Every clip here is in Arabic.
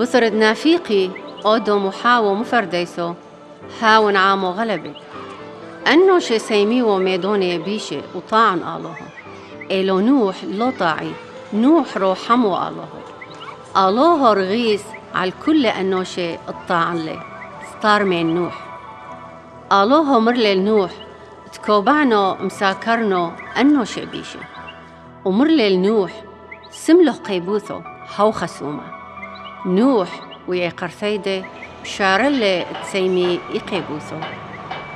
بصرد نافيقي أودو محاو مفرديسو هاون عامو غلبي أنو شي سيميو ميدوني بيشي وطاعن آلوه إلو نوح لو طاعي نوح رو حمو آلوه رغيس على كل أنو شي الطاعن لي ستار من نوح آلوه مرلل نوح تكوبعنو مساكرنو أنو شي بيشي ومرلل نوح سمله قيبوثو هاو خسومة نوح ويا قرثيدة شارل تسيمي يقيبوثو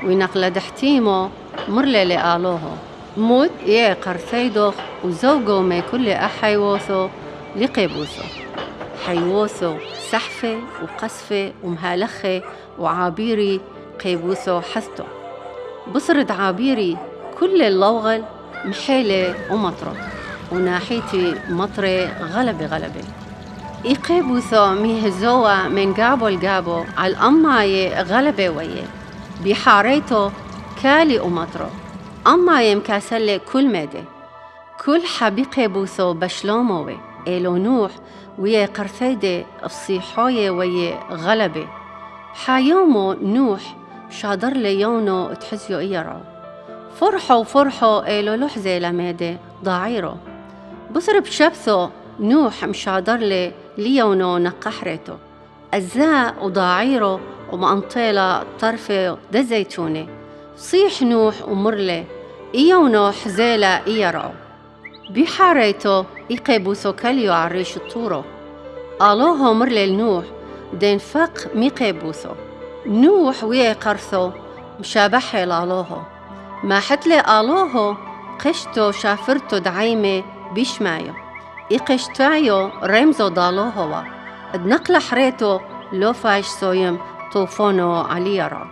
وينقل دحتيمو مرلل آلوه موت يا قرثيدو وزوجو ما كل أحيوثو لقيبوثو حيوثو سحفة وقصفة ومهالخة وعابيري قيبوثو حثتو بصرد عابيري كل اللوغل محيلة ومطرة وناحيتي مطرة غلبة يقيبوثو ميهزوا من قابو لقابو على الأماية غلبة ويه بحاريتو كالي ومطرة أماية مكاسلة كل مدى كل حبي قيبوثو بشلوموه إلو نوح ويا قرثيدة الصيحوية ويا غلبة حيومو نوح شادر ليونو تحزيو إيرو فرحو إلو لحزة لمادة ضعيرو بصر بشبثو نوح مشادر ليونو نقحرتو أزاء وضعيرو ومقنطيلة طرفه دزيتوني صيح نوح ومرلي إيونو حزيلة إيرو بحاريتو يقيبوثو كليو عريش الطورو آلوه مرلي لنوح دين فق ميقيبوثو نوح ويا قرثو مشابحي لالوه ما حتلي آلوه قشتو شافرتو دعيمة بيشمايو إقشتايو رمزو دالوهوا ادنقل حريتو لو فايش سويم طوفونو عليرا